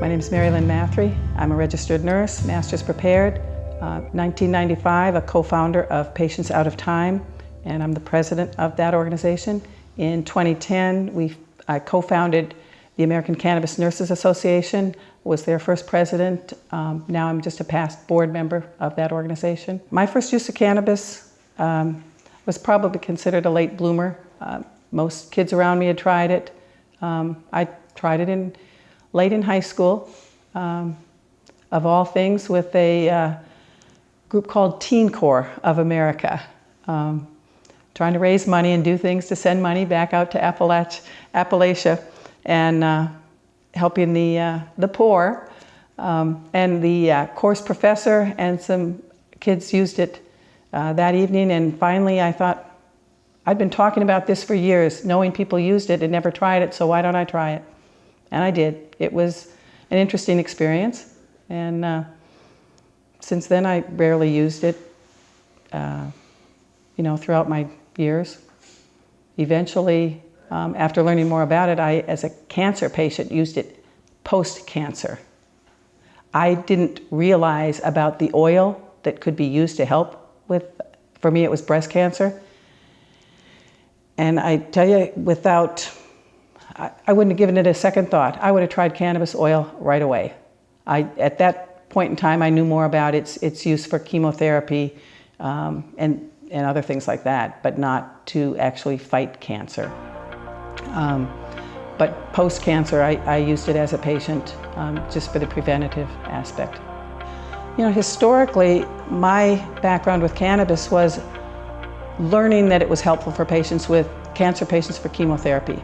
My name is Lynn Mathre. I'm a registered nurse, master's prepared. 1995, a co-founder of Patients Out of Time, and I'm the president of that organization. In 2010, I co-founded the American Cannabis Nurses Association, was their first president. Now I'm just a past board member of that organization. My first use of cannabis was probably considered a late bloomer. Most kids around me had tried it. I tried it late in high school, of all things, with a group called Teen Corps of America, trying to raise money and do things to send money back out to Appalachia and helping the poor. And the course professor and some kids used it that evening, and finally I thought, I'd been talking about this for years, knowing people used it and never tried it, so why don't I try it? And I did. It was an interesting experience, and since then I rarely used it, throughout my years. Eventually, after learning more about it, I, as a cancer patient, used it post-cancer. I didn't realize about the oil that could be used to help with, for me it was breast cancer. And I tell you, I wouldn't have given it a second thought. I would have tried cannabis oil right away. At that point in time, I knew more about its use for chemotherapy and other things like that, but not to actually fight cancer. But post-cancer, I used it as a patient just for the preventative aspect. Historically, my background with cannabis was learning that it was helpful for cancer patients for chemotherapy.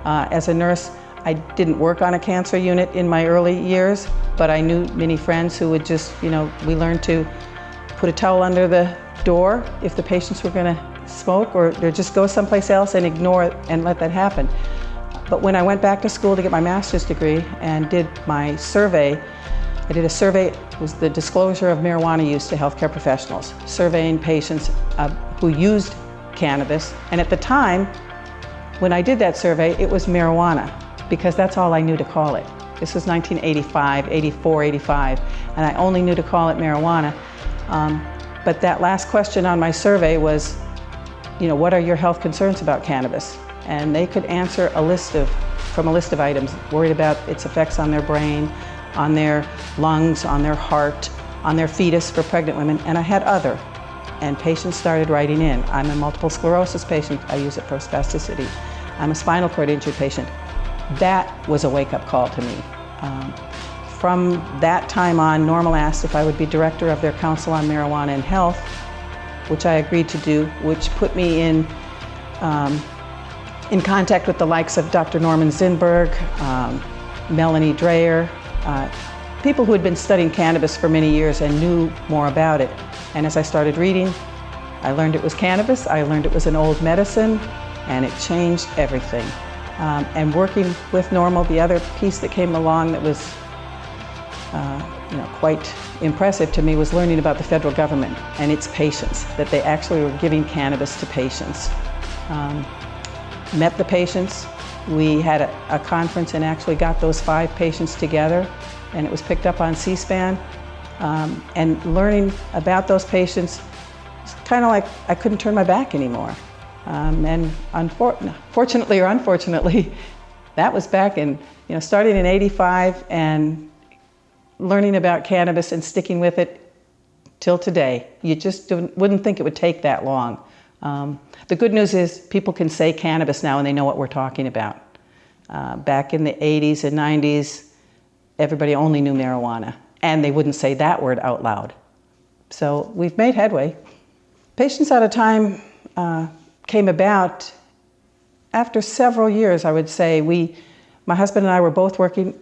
As a nurse, I didn't work on a cancer unit in my early years, but I knew many friends who would just, we learned to put a towel under the door if the patients were going to smoke, or just go someplace else and ignore it and let that happen. But when I went back to school to get my master's degree and did my survey, I did a survey. It was the disclosure of marijuana use to healthcare professionals, surveying patients who used cannabis. And at the time, when I did that survey, it was marijuana, because that's all I knew to call it. This was 1985, 84, 85, and I only knew to call it marijuana. But that last question on my survey was, what are your health concerns about cannabis? And they could answer from a list of items, worried about its effects on their brain, on their lungs, on their heart, on their fetus for pregnant women, and I had other. And patients started writing in. I'm a multiple sclerosis patient, I use it for spasticity. I'm a spinal cord injury patient. That was a wake-up call to me. From that time on, Normal asked if I would be director of their Council on Marijuana and Health, which I agreed to do, which put me in contact with the likes of Dr. Norman Zinberg, Melanie Dreyer, people who had been studying cannabis for many years and knew more about it. And as I started reading, I learned it was cannabis, I learned it was an old medicine, and it changed everything. And working with Normal, the other piece that came along that was quite impressive to me was learning about the federal government and its patients, that they actually were giving cannabis to patients. Met the patients. We had a conference and actually got those 5 patients together, and it was picked up on C-SPAN. And learning about those patients, it's kind of like I couldn't turn my back anymore. And fortunately or unfortunately, that was back in, starting in '85 and learning about cannabis and sticking with it till today. You just wouldn't think it would take that long. The good news is people can say cannabis now and they know what we're talking about. Back in the 80s and 90s, everybody only knew marijuana, and they wouldn't say that word out loud. So we've made headway. Patients Out of Time came about after several years, I would say. My husband and I were both working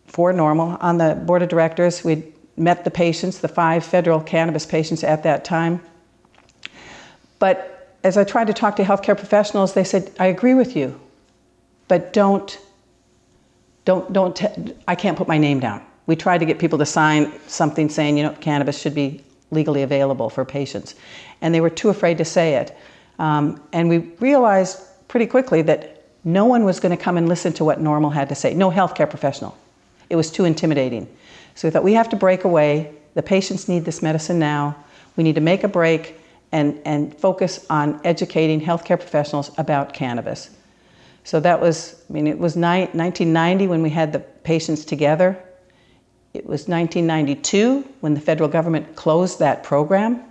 for Normal on the board of directors. We'd met the patients, the 5 federal cannabis patients at that time. But as I tried to talk to healthcare professionals, they said, I agree with you, but I can't put my name down. We tried to get people to sign something saying, cannabis should be legally available for patients. And they were too afraid to say it. And we realized pretty quickly that no one was going to come and listen to what Normal had to say. No healthcare professional. It was too intimidating. So we thought, we have to break away. The patients need this medicine now. We need to make a break and focus on educating healthcare professionals about cannabis. So that was, it was 1990 when we had the patients together. It was 1992 when the federal government closed that program.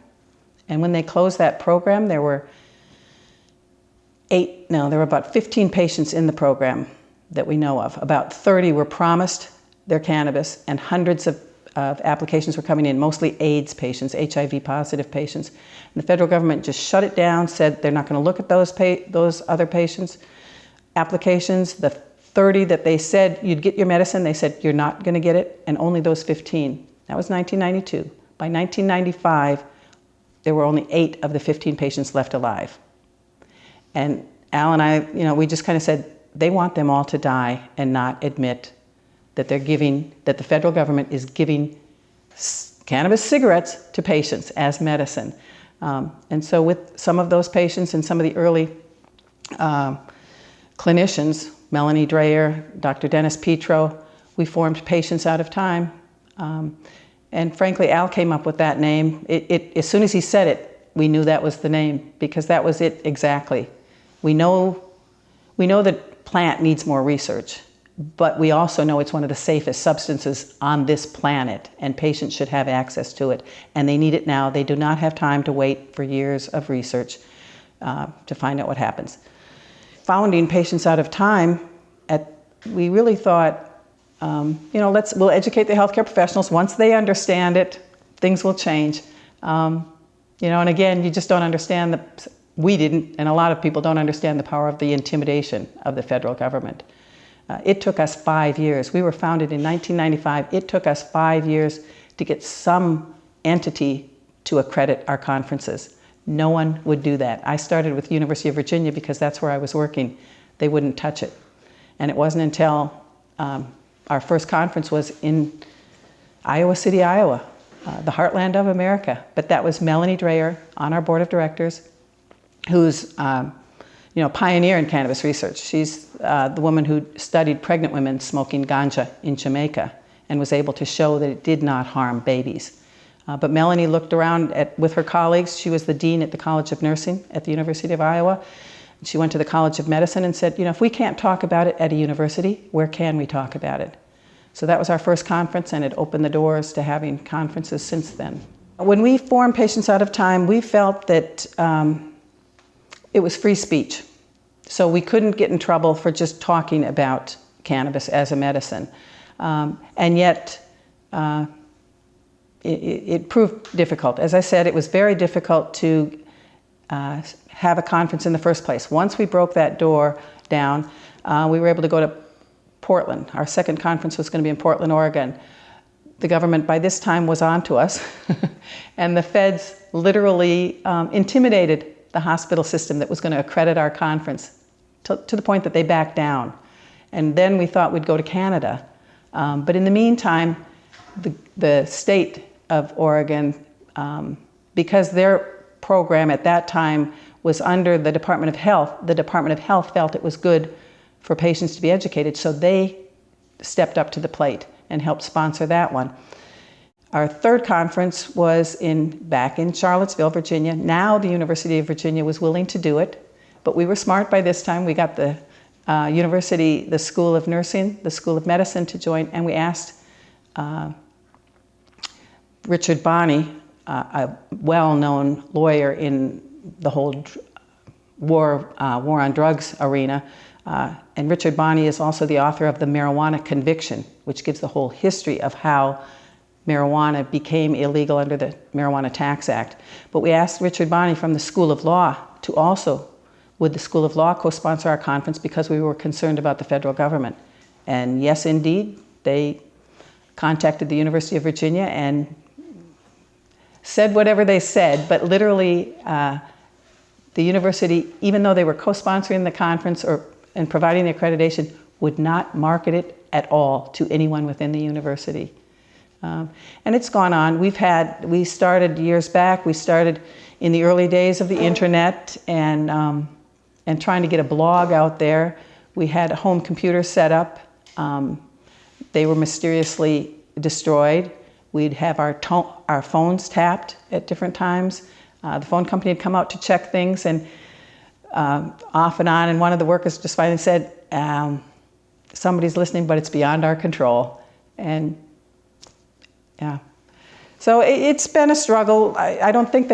And when they closed that program, there were about 15 patients in the program that we know of. About 30 were promised their cannabis, and hundreds of applications were coming in, mostly AIDS patients, HIV positive patients. And the federal government just shut it down, said they're not going to look at those other patients' applications. The 30 that they said you'd get your medicine, they said you're not going to get it, and only those 15. That was 1992. By 1995, there were only 8 of the 15 patients left alive. And Al and I, we just kind of said, they want them all to die and not admit that that the federal government is giving cannabis cigarettes to patients as medicine. And so with some of those patients and some of the early clinicians, Melanie Dreyer, Dr. Dennis Petro, we formed Patients Out of Time. And frankly, Al came up with that name. As soon as he said it, we knew that was the name, because that was it exactly. We know that plant needs more research, but we also know it's one of the safest substances on this planet, and patients should have access to it. And they need it now. They do not have time to wait for years of research to find out what happens. Founding Patients Out of Time, we really thought, we'll educate the healthcare professionals. Once they understand it, things will change. And again, you just don't understand we didn't, and a lot of people don't understand the power of the intimidation of the federal government. It took us 5 years. We were founded in 1995. It took us 5 years to get some entity to accredit our conferences. No one would do that. I started with University of Virginia because that's where I was working. They wouldn't touch it. And it wasn't until our first conference was in Iowa City, Iowa, the heartland of America. But that was Melanie Dreyer on our board of directors, who's pioneer in cannabis research. She's the woman who studied pregnant women smoking ganja in Jamaica and was able to show that it did not harm babies. But Melanie looked around with her colleagues. She was the dean at the College of Nursing at the University of Iowa. She went to the College of Medicine and said, if we can't talk about it at a university, where can we talk about it? So that was our first conference, and it opened the doors to having conferences since then. When we formed Patients Out of Time, we felt that it was free speech. So we couldn't get in trouble for just talking about cannabis as a medicine. And yet, it proved difficult. As I said, it was very difficult to have a conference in the first place. Once we broke that door down, we were able to go to Portland. Our second conference was going to be in Portland, Oregon. The government by this time was on to us, and the feds literally intimidated the hospital system that was going to accredit our conference to the point that they backed down. And then we thought we'd go to Canada. But in the meantime, the state of Oregon, because their program at that time was under the Department of Health felt it was good for patients to be educated, so they stepped up to the plate and helped sponsor that one. Our third conference was back in Charlottesville, Virginia. Now the University of Virginia was willing to do it, but we were smart by this time. We got the university, the School of Nursing, the School of Medicine to join, and we asked Richard Bonney, a well-known lawyer in the whole war on drugs arena, and Richard Bonney is also the author of The Marijuana Conviction, which gives the whole history of how marijuana became illegal under the Marijuana Tax Act. But we asked Richard Bonney from the School of Law to also, would the School of Law co-sponsor our conference, because we were concerned about the federal government. And yes, indeed, they contacted the University of Virginia and said whatever they said, but literally the university, even though they were co-sponsoring the conference and providing the accreditation, would not market it at all to anyone within the university. And it's gone on. We started years back. We started in the early days of the internet and trying to get a blog out there. We had a home computer set up. they were mysteriously destroyed. We'd have our phones tapped at different times. The phone company had come out to check things, and off and on, and one of the workers just finally said, somebody's listening, but it's beyond our control. And yeah. So it's been a struggle. I don't think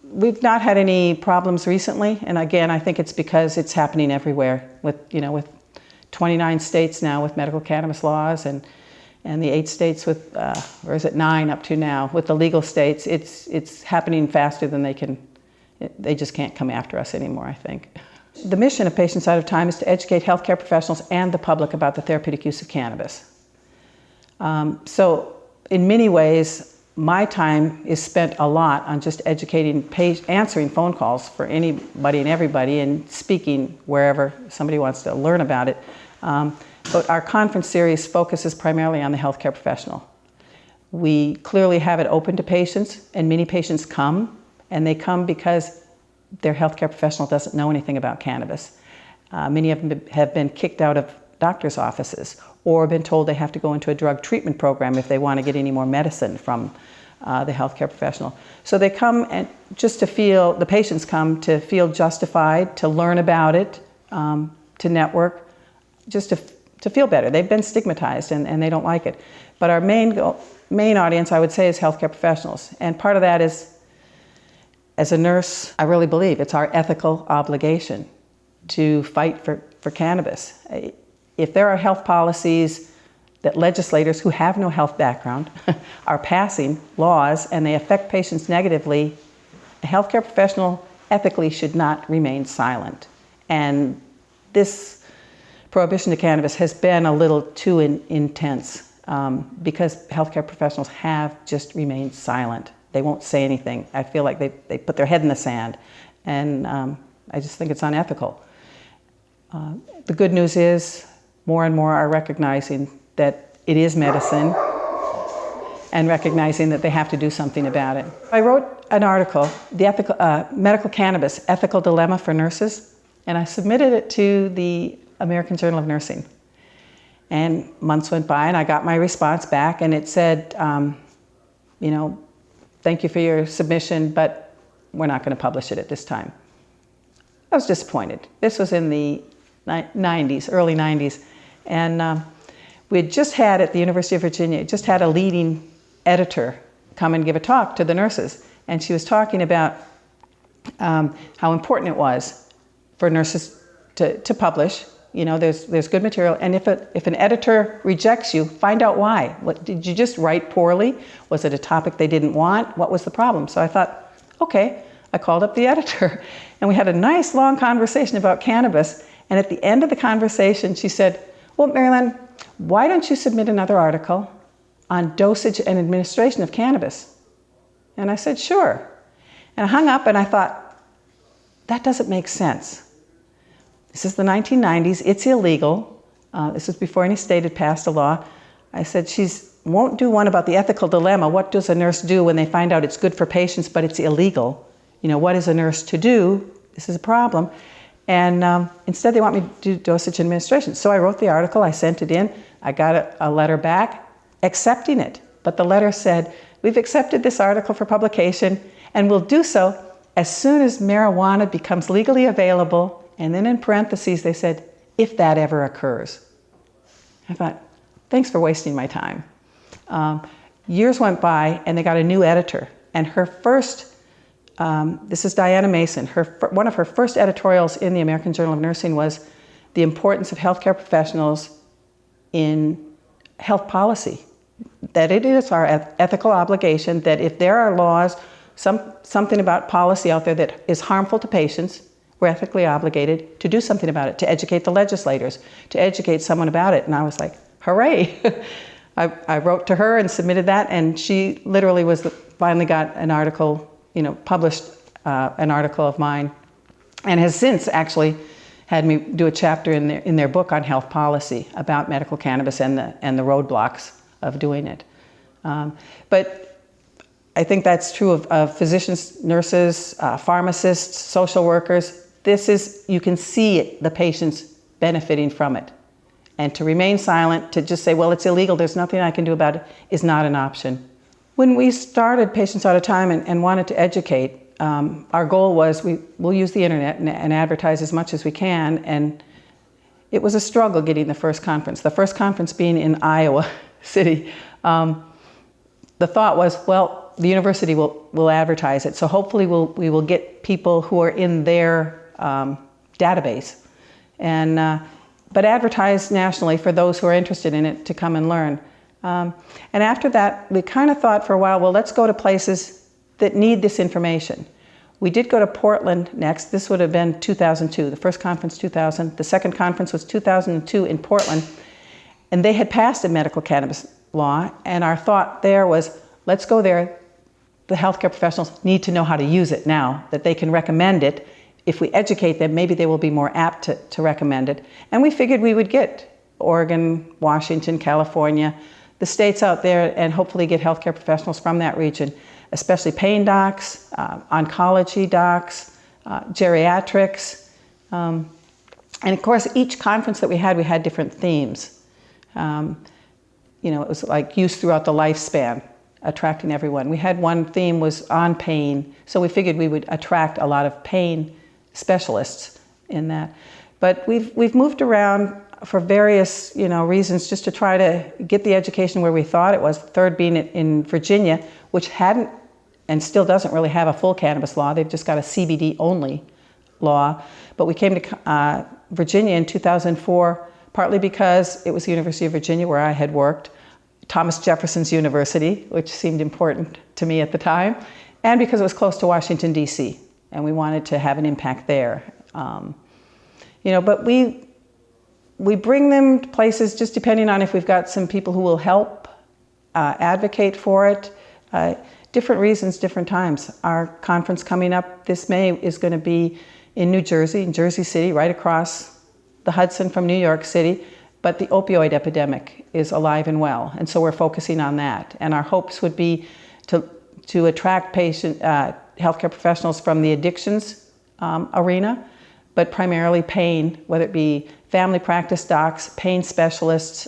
we've not had any problems recently. And again, I think it's because it's happening everywhere with 29 states now with medical cannabis laws, and the 8 states with, or is it 9 up to now, with the legal states. It's happening faster than they just can't come after us anymore, I think. The mission of Patients Out of Time is to educate healthcare professionals and the public about the therapeutic use of cannabis. So in many ways, my time is spent a lot on just educating, answering phone calls for anybody and everybody, and speaking wherever somebody wants to learn about it. But our conference series focuses primarily on the healthcare professional. We clearly have it open to patients, and many patients come, and they come because their healthcare professional doesn't know anything about cannabis. Many of them have been kicked out of doctors' offices, or been told they have to go into a drug treatment program if they want to get any more medicine from the healthcare professional. So they come and the patients come to feel justified, to learn about it, to network, just to feel better. They've been stigmatized and they don't like it. But our main audience, I would say, is healthcare professionals. And part of that is, as a nurse, I really believe it's our ethical obligation to fight for cannabis. If there are health policies that legislators who have no health background are passing laws and they affect patients negatively, a healthcare professional ethically should not remain silent. And this prohibition to cannabis has been a little too intense because healthcare professionals have just remained silent. They won't say anything. I feel like they put their head in the sand, and I just think it's unethical. The good news is more and more are recognizing that it is medicine and recognizing that they have to do something about it. I wrote an article, the Medical Cannabis Ethical Dilemma for Nurses, and I submitted it to the American Journal of Nursing. And months went by and I got my response back, and it said, thank you for your submission, but we're not going to publish it at this time. I was disappointed. This was in the 90s, early 90s. And we had just had, at the University of Virginia, just had a leading editor come and give a talk to the nurses. And she was talking about how important it was for nurses to publish. There's good material. And if an editor rejects you, find out why. Did you just write poorly? Was it a topic they didn't want? What was the problem? So I thought, okay. I called up the editor, and we had a nice long conversation about cannabis. And at the end of the conversation, she said, well, Marilyn, why don't you submit another article on dosage and administration of cannabis? And I said, sure. And I hung up and I thought, that doesn't make sense. This is the 1990s, it's illegal. This was before any state had passed a law. I said, she won't do one about the ethical dilemma. What does a nurse do when they find out it's good for patients, but it's illegal? What is a nurse to do? This is a problem. And instead they want me to do dosage administration. So I wrote the article, I sent it in, I got a letter back accepting it. But the letter said, we've accepted this article for publication and we'll do so as soon as marijuana becomes legally available. And then in parentheses they said, if that ever occurs. I thought, thanks for wasting my time. Years went by and they got a new editor. And her first this is Diana Mason. One of her first editorials in the American Journal of Nursing was the importance of healthcare professionals in health policy. That it is our ethical obligation that if there are laws, something about policy out there that is harmful to patients, we're ethically obligated to do something about it, to educate the legislators, to educate someone about it. And I was like, hooray. I wrote to her and submitted that, and she literally finally got an article, published an article of mine, and has since actually had me do a chapter in their book on health policy about medical cannabis and the roadblocks of doing it. But I think that's true of physicians, nurses, pharmacists, social workers. You can see the patients benefiting from it. And to remain silent, to just say, well, it's illegal, there's nothing I can do about it, is not an option. When we started Patients Out of Time and wanted to educate, our goal was we'll use the internet and advertise as much as we can. And it was a struggle getting the first conference. The first conference being in Iowa City. The thought was, well, the university will advertise it. So hopefully we will get people who are in their database. But advertise nationally for those who are interested in it to come and learn. And after that, we kind of thought for a while, well, let's go to places that need this information. We did go to Portland next. This would have been 2002. The first conference, 2000. The second conference was 2002 in Portland. And they had passed a medical cannabis law. And our thought there was, let's go there. The healthcare professionals need to know how to use it now, that they can recommend it. If we educate them, maybe they will be more apt to recommend it. And we figured we would get Oregon, Washington, California, the states out there, and hopefully get healthcare professionals from that region, especially pain docs, oncology docs, geriatrics. And of course, each conference that we had different themes. It was like use throughout the lifespan, attracting everyone. We had one theme was on pain, so we figured we would attract a lot of pain specialists in that. But we've moved around for various reasons just to try to get the education where we thought it was. The third being in Virginia, which hadn't and still doesn't really have a full cannabis law. They've just got a CBD only law. But we came to Virginia in 2004, partly because it was the University of Virginia where I had worked, Thomas Jefferson's University, which seemed important to me at the time, and because it was close to Washington, D.C., and we wanted to have an impact there. But we bring them to places just depending on if we've got some people who will help advocate for it. Different reasons, different times. Our conference coming up this May is going to be in New Jersey, in Jersey City, right across the Hudson from New York City. But the opioid epidemic is alive and well, and so we're focusing on that. And our hopes would be to attract healthcare professionals from the addictions arena, but primarily pain, whether it be family practice docs, pain specialists,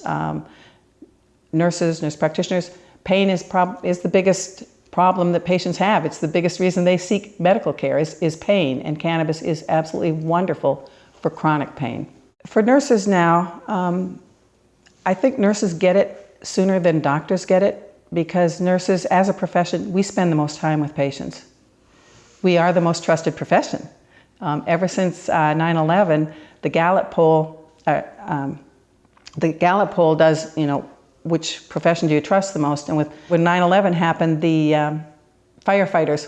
nurses, nurse practitioners. Pain is the biggest problem that patients have. It's the biggest reason they seek medical care is pain, and cannabis is absolutely wonderful for chronic pain. For nurses now, I think nurses get it sooner than doctors get it, because nurses, as a profession, we spend the most time with patients. We are the most trusted profession. Ever since 9/11, the Gallup poll does, which profession do you trust the most? And when 9/11 happened, the firefighters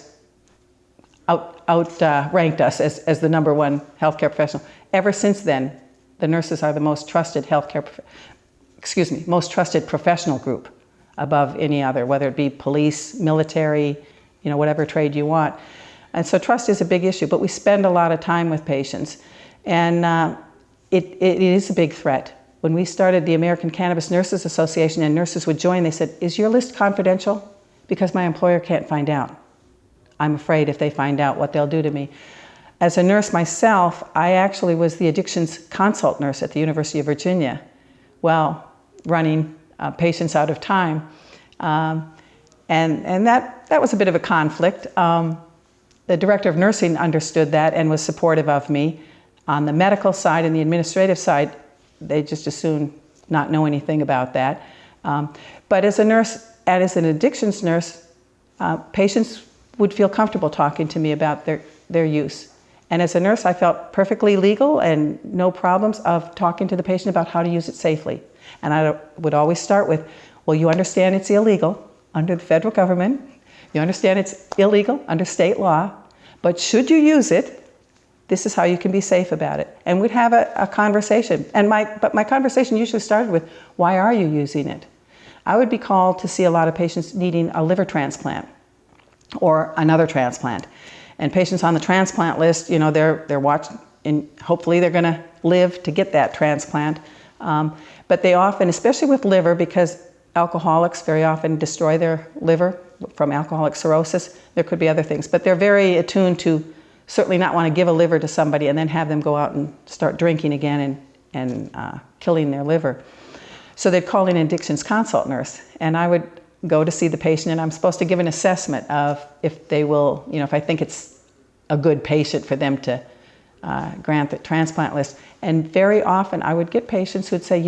ranked us as the number one healthcare professional. Ever since then, the nurses are the most trusted most trusted professional group above any other, whether it be police, military, whatever trade you want. And so trust is a big issue, but we spend a lot of time with patients. And it is a big threat. When we started the American Cannabis Nurses Association and nurses would join, they said, "Is your list confidential? Because my employer can't find out. I'm afraid if they find out what they'll do to me." As a nurse myself, I actually was the addictions consult nurse at the University of Virginia, running Patients Out of Time. And that was a bit of a conflict. The director of nursing understood that and was supportive of me. On the medical side and the administrative side, they just as soon not know anything about that. But as a nurse and as an addictions nurse, patients would feel comfortable talking to me about their use. And as a nurse, I felt perfectly legal and no problems of talking to the patient about how to use it safely. And I would always start with, well, you understand it's illegal under the federal government. You understand it's illegal under state law. But should you use it, this is how you can be safe about it. And we'd have a conversation. But my conversation usually started with, why are you using it? I would be called to see a lot of patients needing a liver transplant or another transplant. And patients on the transplant list, they're watching, and hopefully they're going to live to get that transplant. But they often, especially with liver, because alcoholics very often destroy their liver from alcoholic cirrhosis. There could be other things, but they're very attuned to certainly not want to give a liver to somebody and then have them go out and start drinking again and killing their liver. So they'd call in an addictions consult nurse, and I would go to see the patient, and I'm supposed to give an assessment of if they will, if I think it's a good patient for them to grant the transplant list. And very often I would get patients who would say,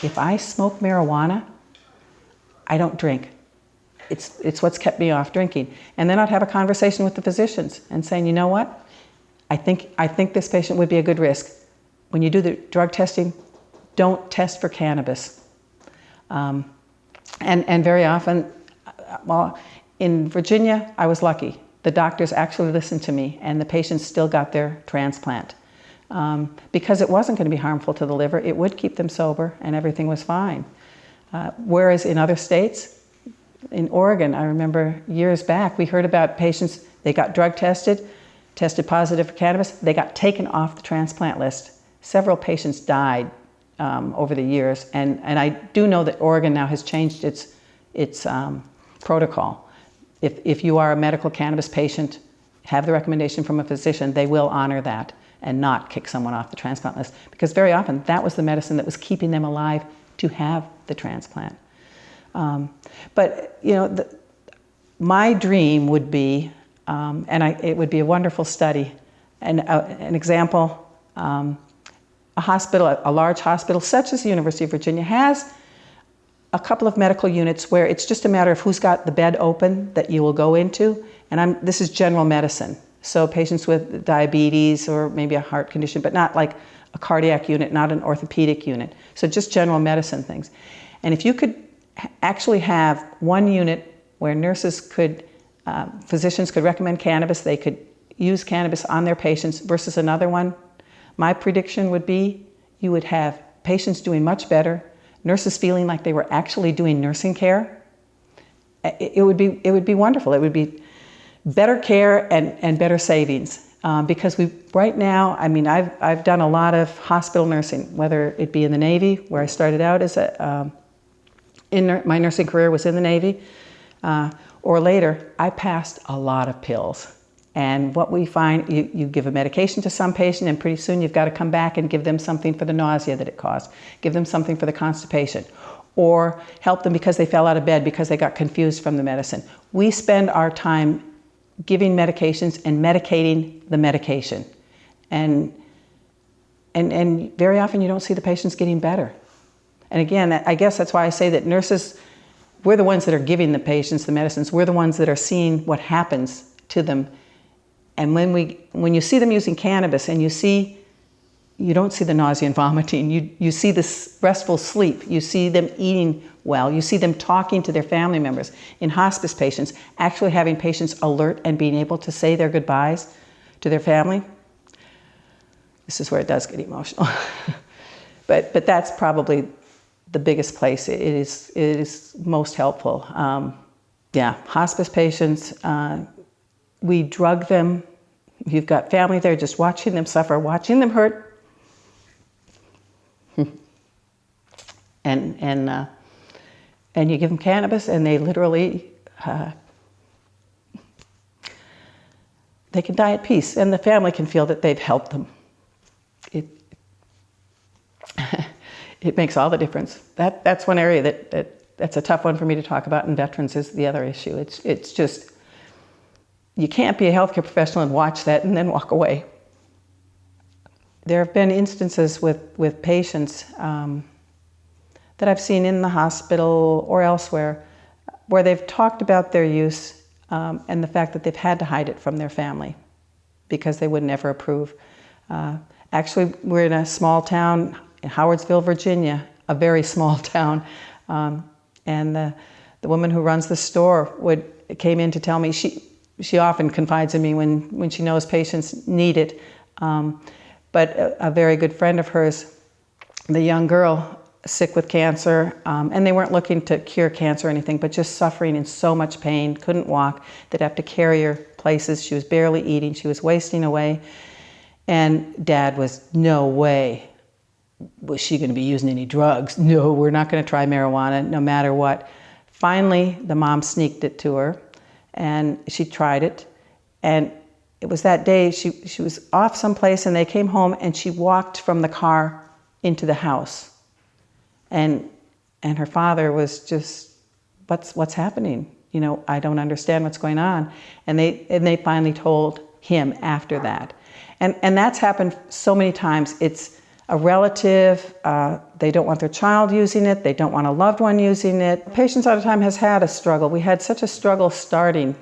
if I smoke marijuana, I don't drink. It's what's kept me off drinking. And then I'd have a conversation with the physicians and saying, you know what? I think this patient would be a good risk. When you do the drug testing, don't test for cannabis. And very often, well, in Virginia, I was lucky. The doctors actually listened to me, and the patients still got their transplant. Because it wasn't going to be harmful to the liver, it would keep them sober, and everything was fine. Whereas in other states, in Oregon, I remember years back, we heard about patients, they got drug tested positive for cannabis, they got taken off the transplant list. Several patients died over the years, and I do know that Oregon now has changed its protocol. If you are a medical cannabis patient, have the recommendation from a physician, they will honor that and not kick someone off the transplant list, because very often that was the medicine that was keeping them alive to have the transplant. But my dream would be, it would be a wonderful study, and an example, a hospital, a large hospital such as the University of Virginia has a couple of medical units where it's just a matter of who's got the bed open that you will go into, and this is general medicine. So patients with diabetes or maybe a heart condition, but not like a cardiac unit, not an orthopedic unit. So just general medicine things. And if you could actually have one unit where physicians could recommend cannabis, they could use cannabis on their patients versus another one, my prediction would be you would have patients doing much better, nurses feeling like they were actually doing nursing care. It would be wonderful. It would be better care and better savings. Because right now, I've done a lot of hospital nursing, whether it be in the Navy, where I started out as my nursing career was in the Navy, or later, I passed a lot of pills. And what we find, you give a medication to some patient, and pretty soon you've got to come back and give them something for the nausea that it caused, give them something for the constipation, or help them because they fell out of bed because they got confused from the medicine. We spend our time giving medications and medicating the medication. And very often you don't see the patients getting better. And again, I guess that's why I say that nurses, we're the ones that are giving the patients the medicines. We're the ones that are seeing what happens to them. And when you see them using cannabis and you don't see the nausea and vomiting, you see this restful sleep, you see them eating well, you see them talking to their family members. In hospice patients, actually having patients alert and being able to say their goodbyes to their family. This is where it does get emotional. But that's probably the biggest place. It is most helpful. Hospice patients, we drug them. You've got family there just watching them suffer, watching them hurt. And you give them cannabis, and they literally, they can die at peace, and the family can feel that they've helped them. It makes all the difference. That's one area that's a tough one for me to talk about, and veterans is the other issue. It's just, you can't be a healthcare professional and watch that and then walk away. There have been instances with patients that I've seen in the hospital or elsewhere where they've talked about their use and the fact that they've had to hide it from their family because they would never approve. Actually, we're in a small town in Howardsville, Virginia, a very small town, and the woman who runs the store came in to tell me she often confides in me when she knows patients need it. But a very good friend of hers, the young girl, sick with cancer, and they weren't looking to cure cancer or anything, but just suffering in so much pain, couldn't walk, they'd have to carry her places. She was barely eating, she was wasting away. And Dad was, no way was she going to be using any drugs. No, we're not going to try marijuana, no matter what. Finally, the mom sneaked it to her, and she tried it. And it was that day, she was off someplace, and they came home, and she walked from the car into the house. And her father was just, what's happening? You know, I don't understand what's going on. And they finally told him after that. And that's happened so many times. It's a relative, they don't want their child using it, they don't want a loved one using it. Patients all the time has had a struggle. We had such a struggle starting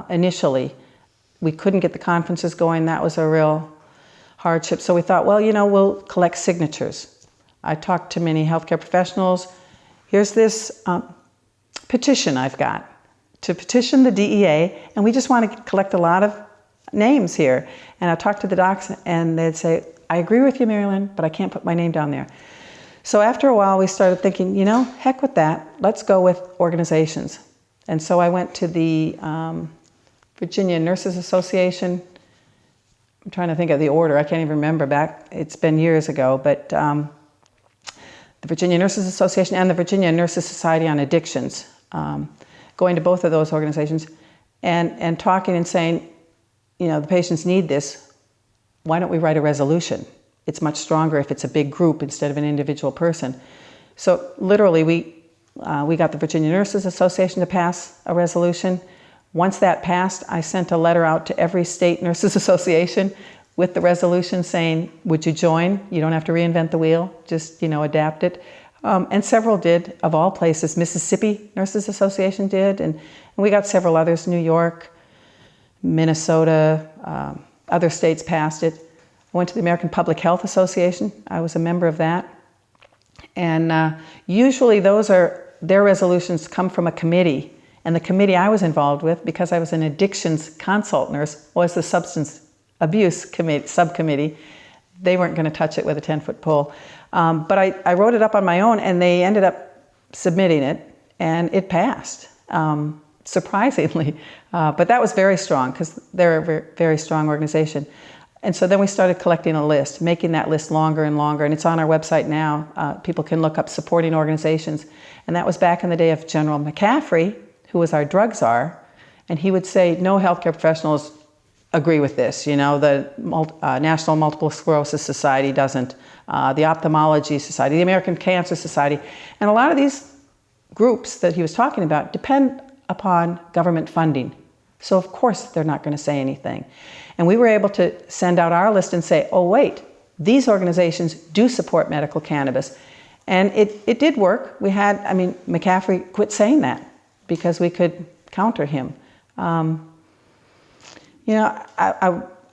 initially. We couldn't get the conferences going. That was a real hardship. So we thought, well, you know, we'll collect signatures. I talked to many healthcare professionals. Here's this petition I've got to petition the DEA, and we just want to collect a lot of names here. And I talked to the docs, and they'd say, I agree with you, Marilyn, but I can't put my name down there. So after a while, we started thinking, you know, heck with that. Let's go with organizations. And so I went to the Virginia Nurses Association. I'm trying to think of the order. I can't even remember back. It's been years ago. But the Virginia Nurses Association and the Virginia Nurses Society on Addictions. Going to both of those organizations and talking and saying, you know, the patients need this. Why don't we write a resolution? It's much stronger if it's a big group instead of an individual person. So literally, we got the Virginia Nurses Association to pass a resolution. Once that passed, I sent a letter out to every state nurses association with the resolution saying, would you join? You don't have to reinvent the wheel, just, you know, adapt it. And several did, of all places. Mississippi Nurses Association did, and we got several others, New York, Minnesota, other states passed it. I went to the American Public Health Association. I was a member of that. And usually their resolutions come from a committee. And the committee I was involved with, because I was an addictions consult nurse, was the substance abuse subcommittee. They weren't going to touch it with a 10-foot pole. But I wrote it up on my own, and they ended up submitting it, and it passed. Surprisingly, but that was very strong because they're a very, very strong organization. And so then we started collecting a list, making that list longer and longer, and it's on our website now. People can look up supporting organizations. And that was back in the day of General Mathre, who was our drug czar, and he would say, no healthcare professionals agree with this. You know, the National Multiple Sclerosis Society doesn't, the Ophthalmology Society, the American Cancer Society, and a lot of these groups that he was talking about depend upon government funding. So of course they're not going to say anything. And we were able to send out our list and say, oh wait, these organizations do support medical cannabis. And it did work. We had, Mathre quit saying that because we could counter him. I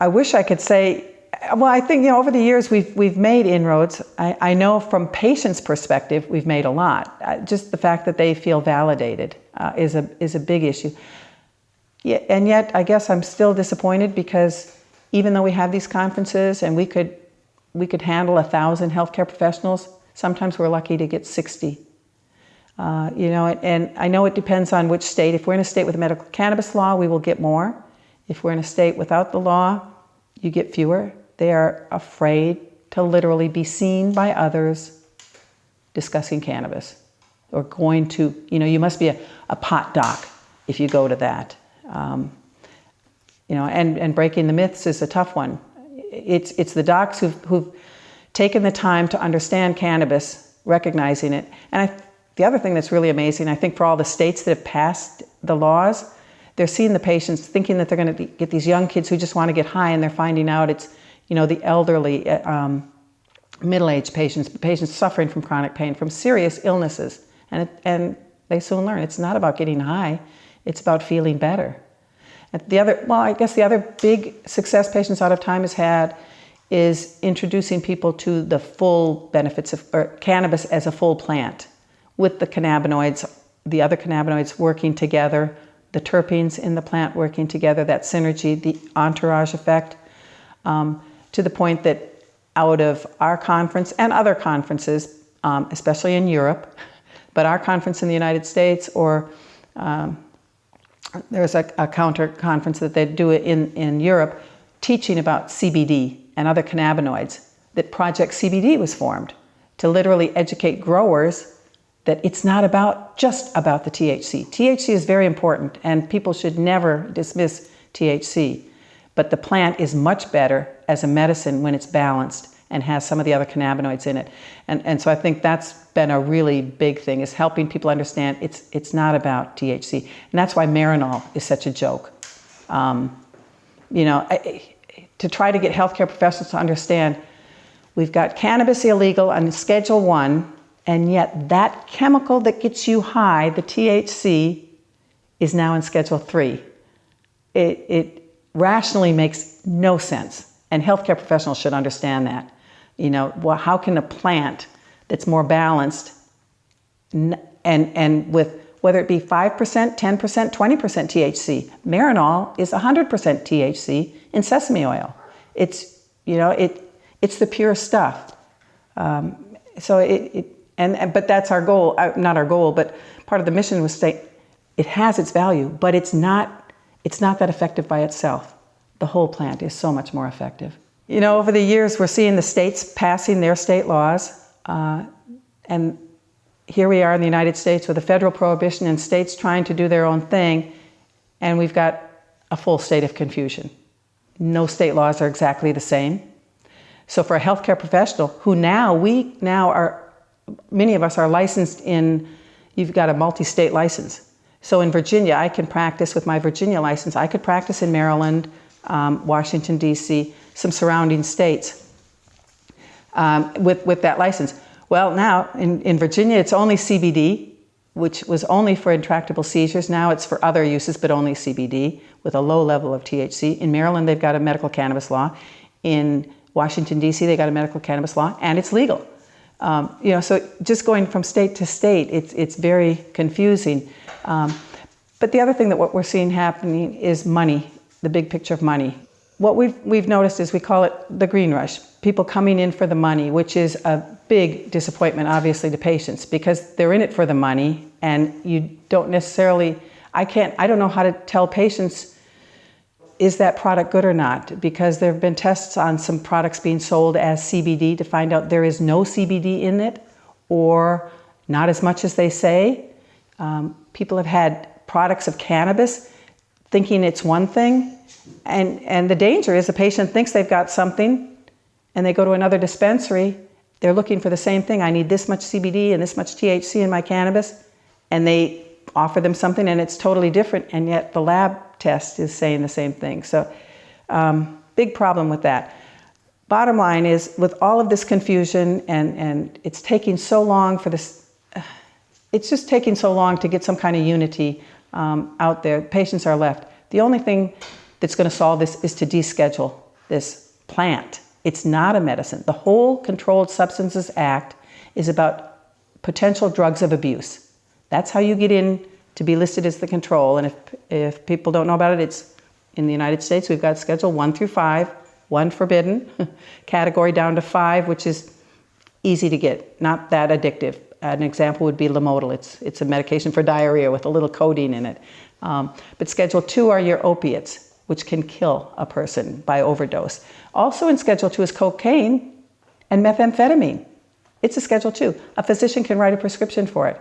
wish I could say, well, I think, over the years we've made inroads. I know from patients' perspective, we've made a lot. Just the fact that they feel validated is a big issue. Yeah, and yet, I guess I'm still disappointed because even though we have these conferences and we could handle 1,000 healthcare professionals, sometimes we're lucky to get 60. And I know it depends on which state. If we're in a state with a medical cannabis law, we will get more. If we're in a state without the law, you get fewer. They are afraid to literally be seen by others discussing cannabis or going to, you must be a pot doc if you go to that. And breaking the myths is a tough one. It's the docs who've taken the time to understand cannabis, recognizing it. And the other thing that's really amazing, I think for all the states that have passed the laws, they're seeing the patients thinking that they're going to get these young kids who just want to get high, and they're finding out it's, the elderly, middle-aged patients suffering from chronic pain, from serious illnesses. And they soon learn it's not about getting high, it's about feeling better. And the other big success Patients Out of Time has had is introducing people to the full benefits of cannabis as a full plant, with the cannabinoids, the other cannabinoids working together, the terpenes in the plant working together, that synergy, the entourage effect, to the point that out of our conference and other conferences, especially in Europe, but our conference in the United States, or there's a counter conference that they do in Europe, teaching about CBD and other cannabinoids, that Project CBD was formed to literally educate growers that it's not just about the THC. THC is very important, and people should never dismiss THC. But the plant is much better as a medicine when it's balanced and has some of the other cannabinoids in it. And so I think that's been a really big thing, is helping people understand it's not about THC. And that's why Marinol is such a joke. To try to get healthcare professionals to understand, we've got cannabis illegal on Schedule 1, and yet that chemical that gets you high, the THC, is now in Schedule 3. It rationally makes no sense, and healthcare professionals should understand that. How can a plant that's more balanced and with whether it be 5%, 10%, 20% THC, Marinol is 100% THC in sesame oil. It's the pure stuff. But that's our goal, not our goal, but part of the mission was to say it has its value, but it's not that effective by itself. The whole plant is so much more effective. Over the years, we're seeing the states passing their state laws, and here we are in the United States with a federal prohibition and states trying to do their own thing, and we've got a full state of confusion. No state laws are exactly the same. So for a healthcare professional who many of us are licensed you've got a multi-state license. So in Virginia, I can practice with my Virginia license. I could practice in Maryland, Washington, D.C., some surrounding states with that license. Well, now in Virginia, it's only CBD, which was only for intractable seizures. Now it's for other uses, but only CBD with a low level of THC. In Maryland, they've got a medical cannabis law. In Washington, D.C., they got a medical cannabis law, and it's legal. So just going from state to state, it's very confusing. But the other thing that what we're seeing happening is money, the big picture of money. What we've noticed is we call it the green rush, people coming in for the money, which is a big disappointment, obviously, to patients, because they're in it for the money, and you don't necessarily, I don't know how to tell patients, is that product good or not? Because there have been tests on some products being sold as CBD to find out there is no CBD in it, or not as much as they say. People have had products of cannabis thinking it's one thing, and the danger is the patient thinks they've got something, and they go to another dispensary, they're looking for the same thing. I need this much CBD and this much THC in my cannabis, and they offer them something and it's totally different, and yet the lab test is saying the same thing. So big problem with that. Bottom line is, with all of this confusion, and it's taking so long for this, it's just taking so long to get some kind of unity out there. Patients are left. The only thing that's going to solve this is to deschedule this plant. It's not a medicine. The whole Controlled Substances Act is about potential drugs of abuse. That's how you get in to be listed as the control. And if people don't know about it, it's in the United States, we've got Schedule 1 through 5, 1 forbidden, category down to 5, which is easy to get, not that addictive. An example would be Lamodal. It's a medication for diarrhea with a little codeine in it. But Schedule 2 are your opiates, which can kill a person by overdose. Also in Schedule 2 is cocaine and methamphetamine. It's a Schedule 2. A physician can write a prescription for it.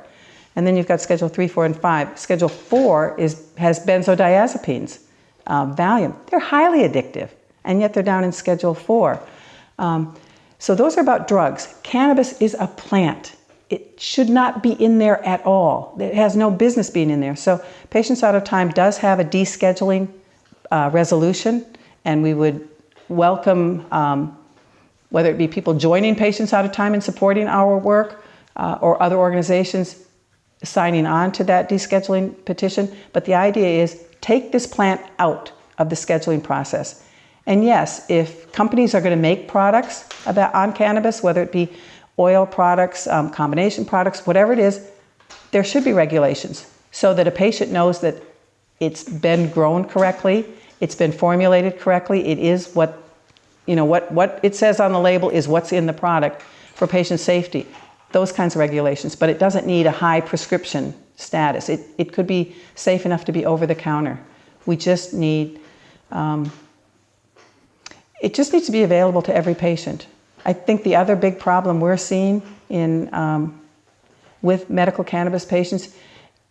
And then you've got Schedule 3, 4, and 5. Schedule 4 has benzodiazepines, Valium. They're highly addictive, and yet they're down in Schedule 4. So those are about drugs. Cannabis is a plant. It should not be in there at all. It has no business being in there. So Patients Out of Time does have a descheduling resolution, and we would welcome, whether it be people joining Patients Out of Time and supporting our work, or other organizations signing on to that descheduling petition. But the idea is, take this plant out of the scheduling process. And yes, if companies are going to make products on cannabis, whether it be oil products, combination products, whatever it is, there should be regulations so that a patient knows that it's been grown correctly, it's been formulated correctly, it is what it says on the label is what's in the product for patient safety. Those kinds of regulations, but it doesn't need a high prescription status. It could be safe enough to be over the counter. We just need, it just needs to be available to every patient. I think the other big problem we're seeing with medical cannabis patients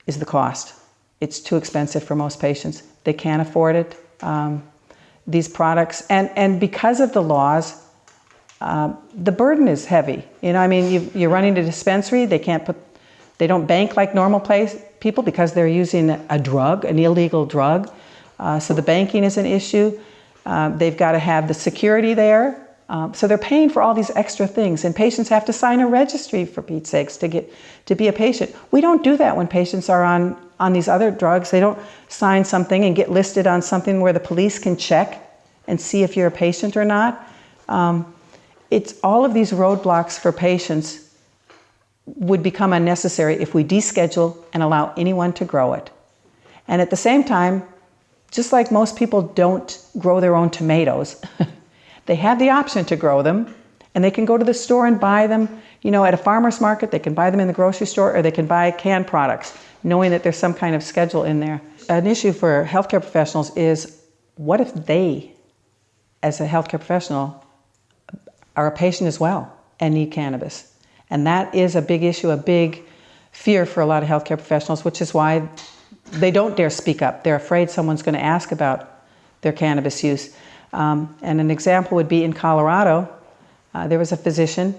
is the cost. It's too expensive for most patients. They can't afford it. These products, and because of the laws, the burden is heavy. I mean, you're running a dispensary. They don't bank like normal people because they're using a drug, an illegal drug. So the banking is an issue. They've got to have the security there. So they're paying for all these extra things, and patients have to sign a registry, for Pete's sakes, to be a patient. We don't do that when patients are on these other drugs. They don't sign something and get listed on something where the police can check and see if you're a patient or not. It's all of these roadblocks for patients would become unnecessary if we deschedule and allow anyone to grow it. And at the same time, just like most people don't grow their own tomatoes, they have the option to grow them, and they can go to the store and buy them, at a farmer's market. They can buy them in the grocery store, or they can buy canned products, knowing that there's some kind of schedule in there. An issue for healthcare professionals is, what if they, as a healthcare professional, are a patient as well and need cannabis? And that is a big issue, a big fear for a lot of healthcare professionals, which is why they don't dare speak up. They're afraid someone's going to ask about their cannabis use. And an example would be in Colorado. There was a physician,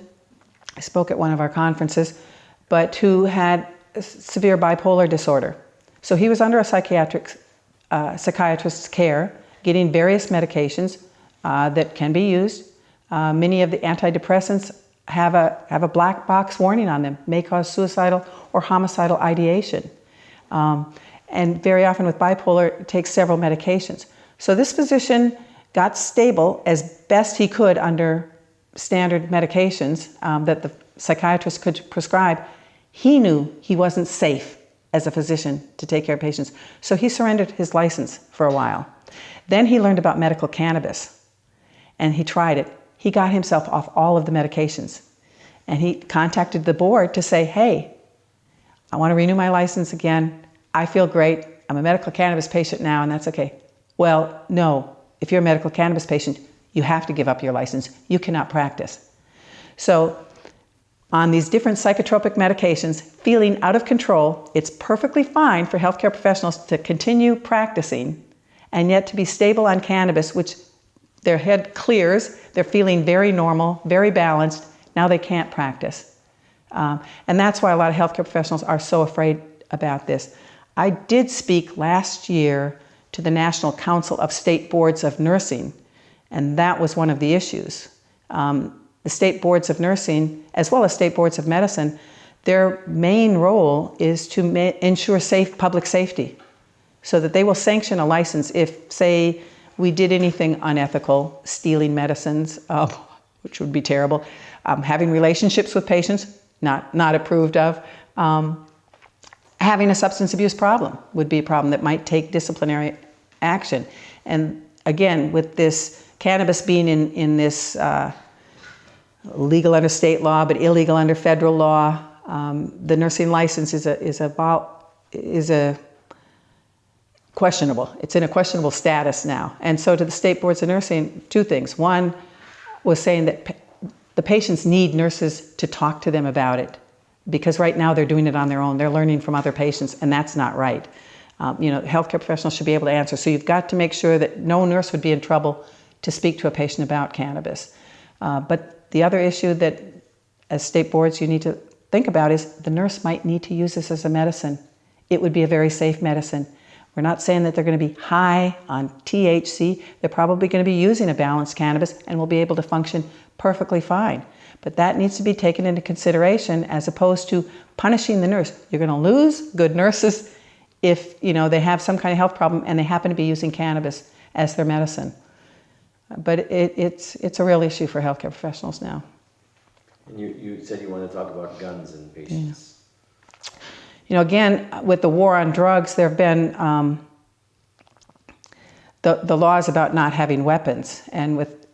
I spoke at one of our conferences, but who had severe bipolar disorder. So he was under a psychiatrist's care, getting various medications that can be used. Many of the antidepressants have a black box warning on them, may cause suicidal or homicidal ideation. And very often with bipolar, it takes several medications. So this physician got stable as best he could under standard medications that the psychiatrist could prescribe. He knew he wasn't safe as a physician to take care of patients, so he surrendered his license for a while. Then he learned about medical cannabis, and he tried it. He got himself off all of the medications, and he contacted the board to say, hey, I want to renew my license again. I feel great. I'm a medical cannabis patient now, and that's okay. Well, no. If you're a medical cannabis patient, you have to give up your license. You cannot practice. So on these different psychotropic medications, feeling out of control, it's perfectly fine for healthcare professionals to continue practicing and yet to be stable on cannabis, which their head clears, they're feeling very normal, very balanced. Now they can't practice. And that's why a lot of healthcare professionals are so afraid about this. I did speak last year to the National Council of State Boards of Nursing, and that was one of the issues. The state boards of nursing, as well as state boards of medicine, their main role is to ensure safe public safety, so that they will sanction a license if, say, we did anything unethical, stealing medicines, which would be terrible, having relationships with patients, not approved of, having a substance abuse problem would be a problem that might take disciplinary action. And again, with this cannabis being in this legal under state law but illegal under federal law, the nursing license is a questionable. It's in a questionable status now. And so to the state boards of nursing, two things. One was saying that the patients need nurses to talk to them about it, because right now they're doing it on their own. They're learning from other patients, and that's not right. Healthcare professionals should be able to answer. So you've got to make sure that no nurse would be in trouble to speak to a patient about cannabis. But the other issue that, as state boards, you need to think about is the nurse might need to use this as a medicine. It would be a very safe medicine. We're not saying that they're going to be high on THC. They're probably going to be using a balanced cannabis and will be able to function perfectly fine. But that needs to be taken into consideration as opposed to punishing the nurse. You're going to lose good nurses if they have some kind of health problem and they happen to be using cannabis as their medicine. But it's a real issue for healthcare professionals now. And you said you wanted to talk about guns and patients. Yeah. Again, with the war on drugs, there have been the laws about not having weapons. And with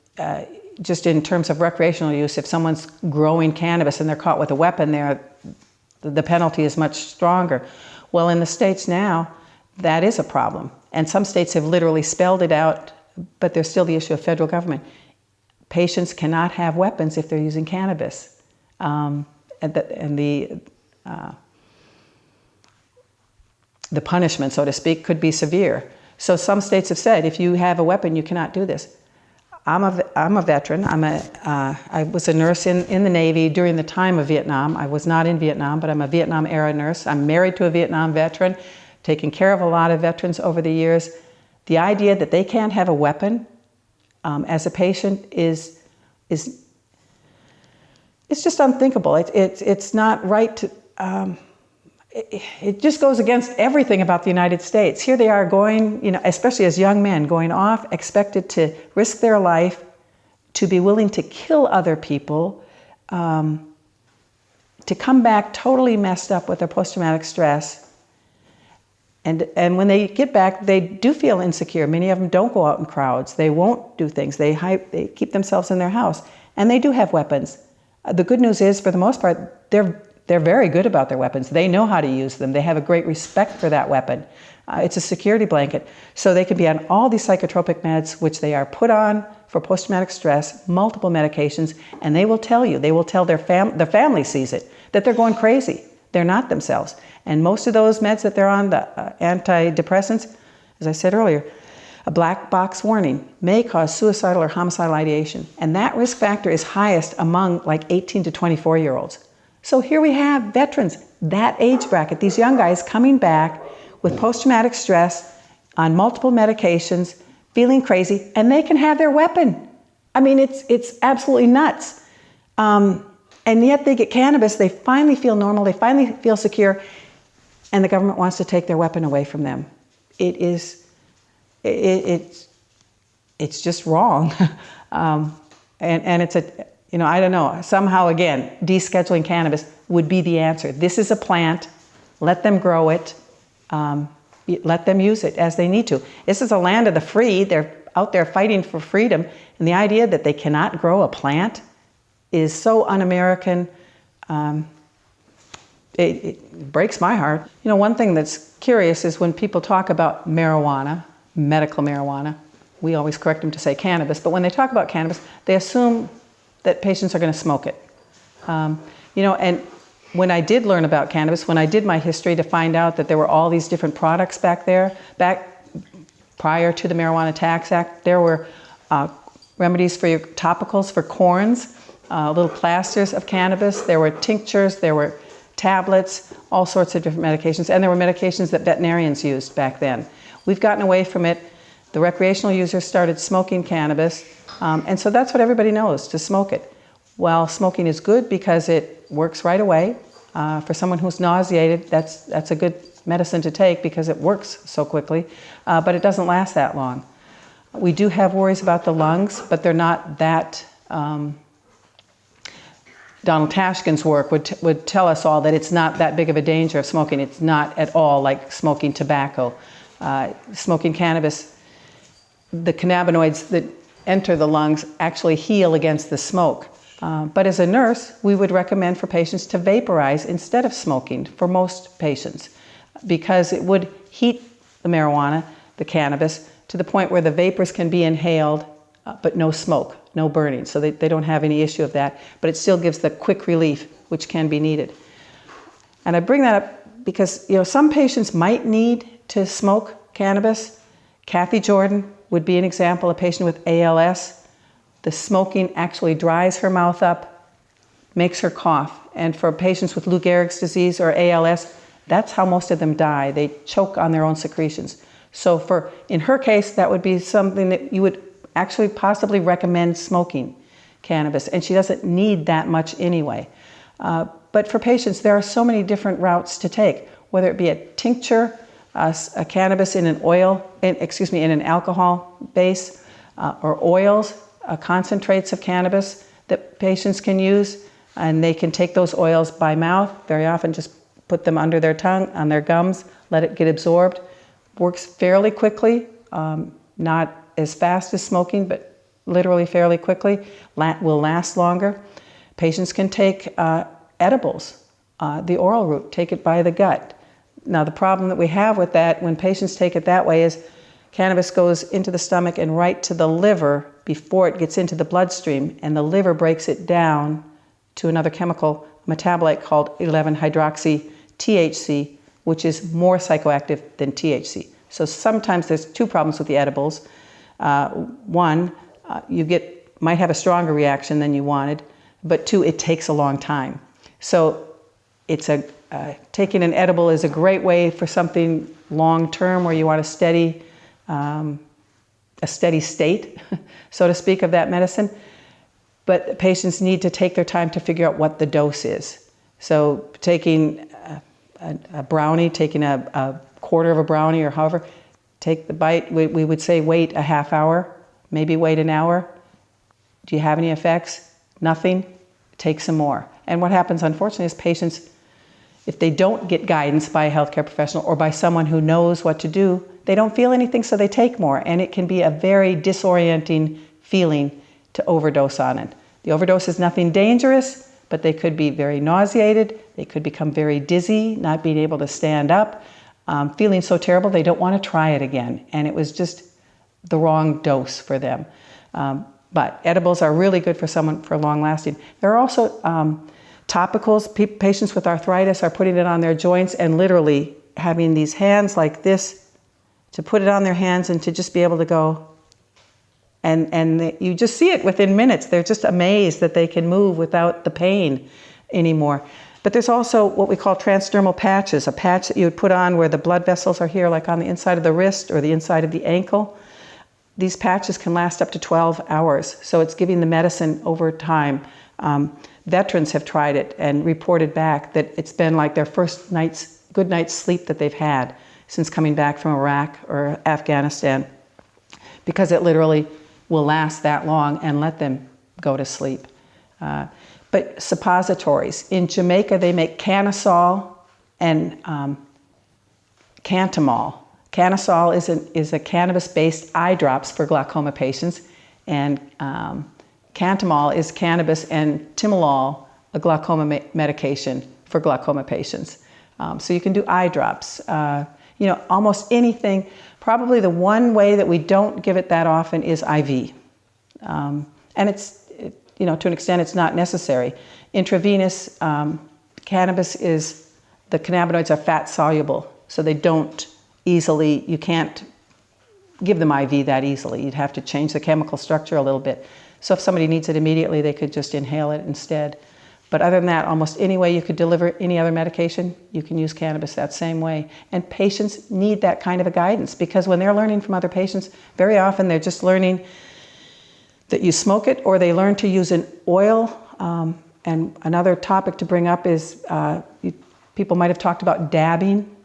just in terms of recreational use, if someone's growing cannabis and they're caught with a weapon, the penalty is much stronger. Well, in the states now, that is a problem. And some states have literally spelled it out, but there's still the issue of federal government. Patients cannot have weapons if they're using cannabis. The punishment, so to speak, could be severe. So some states have said, if you have a weapon, you cannot do this. I'm a veteran. I was a nurse in the Navy during the time of Vietnam. I was not in Vietnam, but I'm a Vietnam era nurse. I'm married to a Vietnam veteran, taken care of a lot of veterans over the years. The idea that they can't have a weapon as a patient is it's just unthinkable. It's not right to. It just goes against everything about the United States. Here they are going, especially as young men, going off, expected to risk their life, to be willing to kill other people, to come back totally messed up with their post-traumatic stress. And when they get back, they do feel insecure. Many of them don't go out in crowds. They won't do things. They keep themselves in their house. And they do have weapons. The good news is, for the most part, they're very good about their weapons. They know how to use them. They have a great respect for that weapon. It's a security blanket. So they can be on all these psychotropic meds, which they are put on for post-traumatic stress, multiple medications, and they will tell you, their family sees it, that they're going crazy. They're not themselves. And most of those meds that they're on, the antidepressants, as I said earlier, a black box warning may cause suicidal or homicidal ideation. And that risk factor is highest among like 18 to 24-year-olds. So here we have veterans, that age bracket, these young guys coming back with post-traumatic stress on multiple medications, feeling crazy, and they can have their weapon. I mean, it's absolutely nuts. And yet they get cannabis, they finally feel normal, they finally feel secure, and the government wants to take their weapon away from them. It's just wrong. And it's I don't know, somehow again, descheduling cannabis would be the answer. This is a plant, let them grow it, let them use it as they need to. This is a land of the free, they're out there fighting for freedom, and the idea that they cannot grow a plant is so un-American, it breaks my heart. One thing that's curious is when people talk about marijuana, medical marijuana, we always correct them to say cannabis, but when they talk about cannabis, they assume that patients are going to smoke it. And when I did learn about cannabis, when I did my history to find out that there were all these different products back prior to the Marijuana Tax Act, there were remedies for your topicals for corns, little plasters of cannabis, there were tinctures, there were tablets, all sorts of different medications, and there were medications that veterinarians used back then. We've gotten away from it. The recreational users started smoking cannabis, and so that's what everybody knows, to smoke it. Well, smoking is good because it works right away. For someone who's nauseated, that's a good medicine to take because it works so quickly, but it doesn't last that long. We do have worries about the lungs, but they're not that. Donald Tashkin's work would tell us all that it's not that big of a danger of smoking. It's not at all like smoking tobacco. Smoking cannabis, the cannabinoids that enter the lungs actually heal against the smoke. But as a nurse, we would recommend for patients to vaporize instead of smoking for most patients because it would heat the marijuana, the cannabis, to the point where the vapors can be inhaled, but no smoke, no burning. So they don't have any issue of that, but it still gives the quick relief, which can be needed. And I bring that up because some patients might need to smoke cannabis. Kathy Jordan would be an example, a patient with ALS. The smoking actually dries her mouth up, makes her cough. And for patients with Lou Gehrig's disease or ALS, that's how most of them die. They choke on their own secretions. So in her case, that would be something that you would actually possibly recommend smoking cannabis. And she doesn't need that much anyway. But for patients, there are so many different routes to take, whether it be a tincture, a cannabis in an in an alcohol base, or oils, concentrates of cannabis that patients can use, and they can take those oils by mouth. Very often just put them under their tongue, on their gums, let it get absorbed. Works fairly quickly, not as fast as smoking, but literally fairly quickly, will last longer. Patients can take edibles, the oral route, take it by the gut. Now the problem that we have with that when patients take it that way is cannabis goes into the stomach and right to the liver before it gets into the bloodstream, and the liver breaks it down to another chemical metabolite called 11-hydroxy-THC, which is more psychoactive than THC. So sometimes there's two problems with the edibles. One, might have a stronger reaction than you wanted, but 2, it takes a long time. So taking an edible is a great way for something long term where you want a steady state, so to speak, of that medicine. But patients need to take their time to figure out what the dose is. So taking a brownie, taking a quarter of a brownie or however, take the bite. We would say wait a half hour, maybe wait an hour. Do you have any effects? Nothing? Take some more. And what happens, unfortunately, is patients, if they don't get guidance by a healthcare professional or by someone who knows what to do, they don't feel anything, so they take more. And it can be a very disorienting feeling to overdose on it. The overdose is nothing dangerous, but they could be very nauseated. They could become very dizzy, not being able to stand up, feeling so terrible they don't want to try it again. And it was just the wrong dose for them. But edibles are really good for someone for long lasting. There are also topicals. Patients with arthritis are putting it on their joints and literally having these hands like this to put it on their hands and to just be able to go. And you just see it within minutes. They're just amazed that they can move without the pain anymore. But there's also what we call transdermal patches, a patch that you would put on where the blood vessels are here, like on the inside of the wrist or the inside of the ankle. These patches can last up to 12 hours, so it's giving the medicine over time. Veterans have tried it and reported back that it's been like their first good night's sleep that they've had since coming back from Iraq or Afghanistan, because it literally will last that long and let them go to sleep. But suppositories. In Jamaica, they make Canisol and Cantamol. Canisol is a cannabis-based eye drops for glaucoma patients, and Cantamol is cannabis, and Timolol, a glaucoma medication for glaucoma patients. So you can do eye drops. Almost anything. Probably the one way that we don't give it that often is IV. And to an extent, it's not necessary. Intravenous cannabis the cannabinoids are fat soluble, so they don't easily, you can't give them IV that easily. You'd have to change the chemical structure a little bit. So if somebody needs it immediately, they could just inhale it instead. But other than that, almost any way you could deliver any other medication, you can use cannabis that same way. And patients need that kind of a guidance, because when they're learning from other patients, very often they're just learning that you smoke it, or they learn to use an oil. And another topic to bring up is people might have talked about dabbing.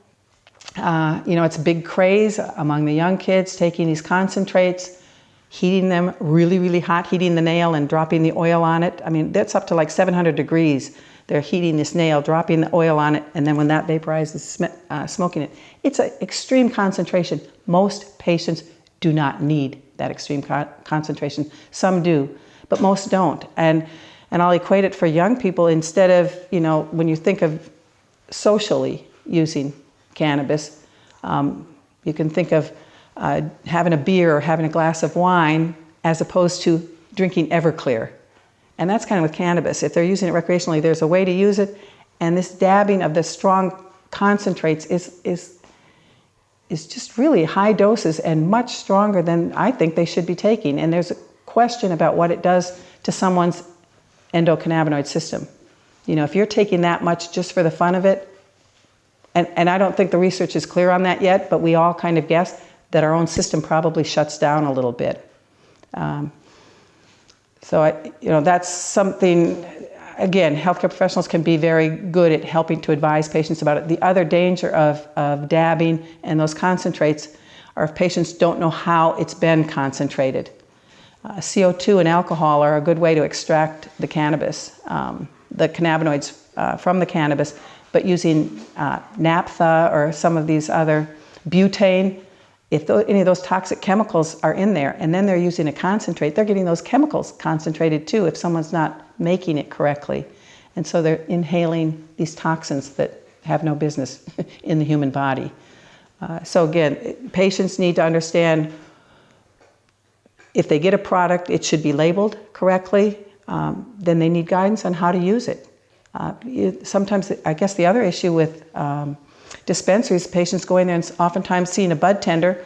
It's a big craze among the young kids, taking these concentrates, heating them really, really hot, heating the nail and dropping the oil on it. I mean, that's up to like 700 degrees. They're heating this nail, dropping the oil on it, and then when that vaporizes, smoking it. It's an extreme concentration. Most patients do not need that extreme concentration. Some do, but most don't. And I'll equate it for young people. Instead of, when you think of socially using cannabis, you can think of having a beer or having a glass of wine as opposed to drinking Everclear. And that's kind of with cannabis. If they're using it recreationally, there's a way to use it. And this dabbing of the strong concentrates is just really high doses and much stronger than I think they should be taking. And there's a question about what it does to someone's endocannabinoid system. If you're taking that much just for the fun of it, and I don't think the research is clear on that yet, but we all kind of guess that our own system probably shuts down a little bit. That's something, again, healthcare professionals can be very good at helping to advise patients about it. The other danger of dabbing and those concentrates are if patients don't know how it's been concentrated. CO2 and alcohol are a good way to extract the cannabis, the cannabinoids from the cannabis, but using naphtha or some of these other butane, if any of those toxic chemicals are in there and then they're using a concentrate, they're getting those chemicals concentrated too if someone's not making it correctly. And so they're inhaling these toxins that have no business in the human body. So again, patients need to understand if they get a product, it should be labeled correctly. Then they need guidance on how to use it. Sometimes, I guess the other issue with dispensaries, patients go in there and oftentimes seeing a bud tender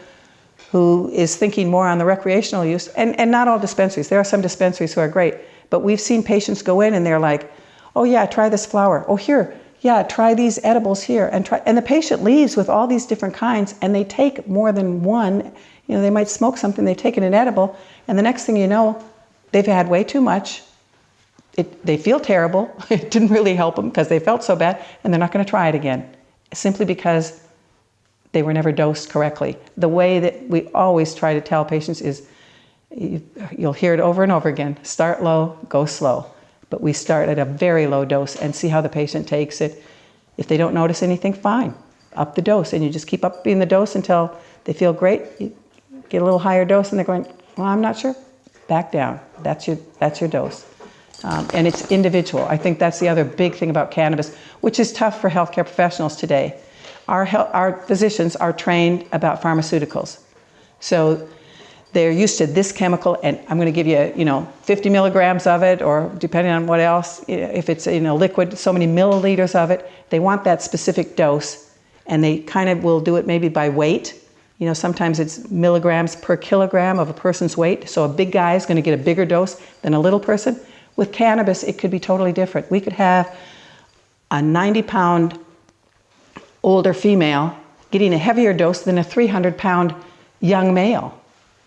who is thinking more on the recreational use, and not all dispensaries. There are some dispensaries who are great, but we've seen patients go in and they're like, oh yeah, try this flower. Oh here, yeah, try these edibles here, and the patient leaves with all these different kinds, and they take more than one. They might smoke something, they take an edible, and the next thing you know, they've had way too much. They feel terrible. It didn't really help them because they felt so bad, and they're not going to try it again, simply because they were never dosed correctly. The way that we always try to tell patients is, you'll hear it over and over again, start low, go slow. But we start at a very low dose and see how the patient takes it. If they don't notice anything, fine, up the dose, and you just keep upping the dose until they feel great. You get a little higher dose and they're going, well, I'm not sure. Back down. That's your dose. And it's individual. I think that's the other big thing about cannabis, which is tough for healthcare professionals today. Our physicians are trained about pharmaceuticals. So they're used to this chemical, and I'm going to give you, 50 milligrams of it, or depending on what else, if it's liquid, so many milliliters of it. They want that specific dose, and they kind of will do it maybe by weight. Sometimes it's milligrams per kilogram of a person's weight. So a big guy is going to get a bigger dose than a little person. With cannabis, it could be totally different. We could have a 90-pound older female getting a heavier dose than a 300-pound young male.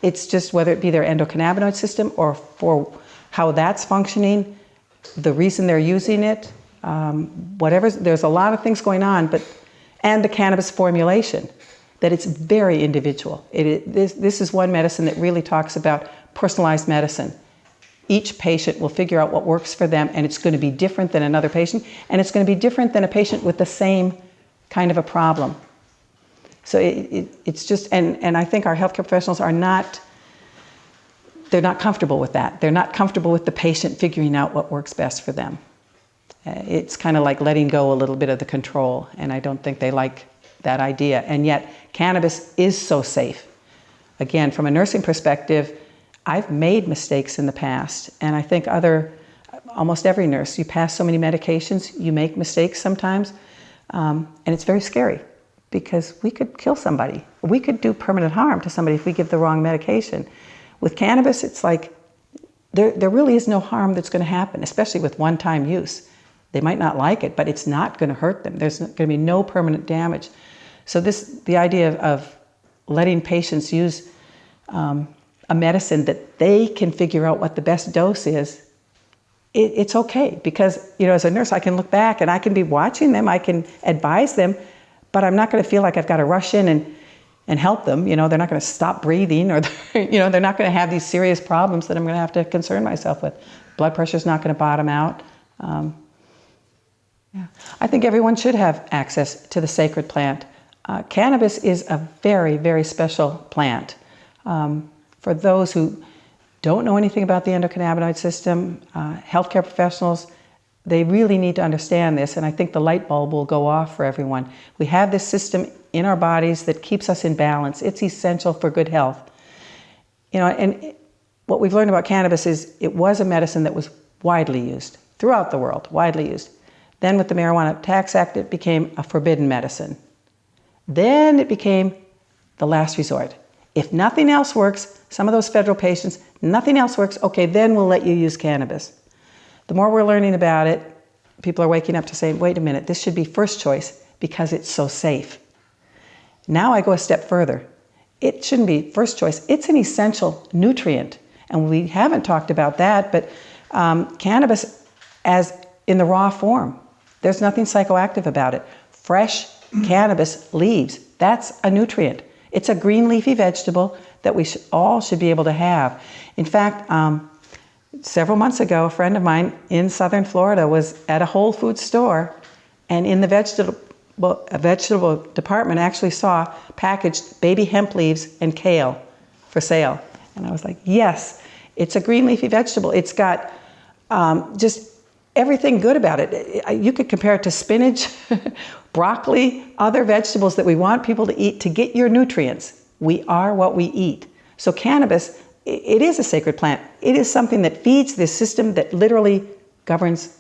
It's just whether it be their endocannabinoid system or for how that's functioning, the reason they're using it, whatever. There's a lot of things going on, and the cannabis formulation, that it's very individual. This is one medicine that really talks about personalized medicine. Each patient will figure out what works for them, and it's going to be different than another patient, and it's going to be different than a patient with the same kind of a problem. So it's just, and I think our healthcare professionals they're not comfortable with that. They're not comfortable with the patient figuring out what works best for them. It's kind of like letting go a little bit of the control, and I don't think they like that idea. And yet, cannabis is so safe. Again, from a nursing perspective, I've made mistakes in the past, and I think almost every nurse, you pass so many medications, you make mistakes sometimes, and it's very scary because we could kill somebody. We could do permanent harm to somebody if we give the wrong medication. With cannabis, it's like there really is no harm that's going to happen, especially with one-time use. They might not like it, but it's not going to hurt them. There's going to be no permanent damage. So the idea of letting patients use a medicine that they can figure out what the best dose is, it's okay. Because, as a nurse, I can look back and I can be watching them, I can advise them, but I'm not going to feel like I've got to rush in and help them. They're not going to stop breathing, or they're not going to have these serious problems that I'm going to have to concern myself with. Blood pressure's not going to bottom out. I think everyone should have access to the sacred plant. Cannabis is a very, very special plant. For those who don't know anything about the endocannabinoid system, healthcare professionals, they really need to understand this, and I think the light bulb will go off for everyone. We have this system in our bodies that keeps us in balance. It's essential for good health. And what we've learned about cannabis is it was a medicine that was widely used throughout the world, widely used. Then with the Marijuana Tax Act, it became a forbidden medicine. Then it became the last resort. If nothing else works, some of those federal patients, nothing else works, okay, then we'll let you use cannabis. The more we're learning about it, people are waking up to saying, wait a minute, this should be first choice because it's so safe. Now I go a step further. It shouldn't be first choice. It's an essential nutrient. And we haven't talked about that, but cannabis as in the raw form, there's nothing psychoactive about it. Fresh cannabis leaves, that's a nutrient. It's a green leafy vegetable that we all should be able to have. In fact, several months ago, a friend of mine in southern Florida was at a Whole Foods store, and in the vegetable department actually saw packaged baby hemp leaves and kale for sale. And I was like, yes, it's a green leafy vegetable. It's got just everything good about it. You could compare it to spinach, broccoli, other vegetables that we want people to eat to get your nutrients. We are what we eat. So cannabis, it is a sacred plant. It is something that feeds this system that literally governs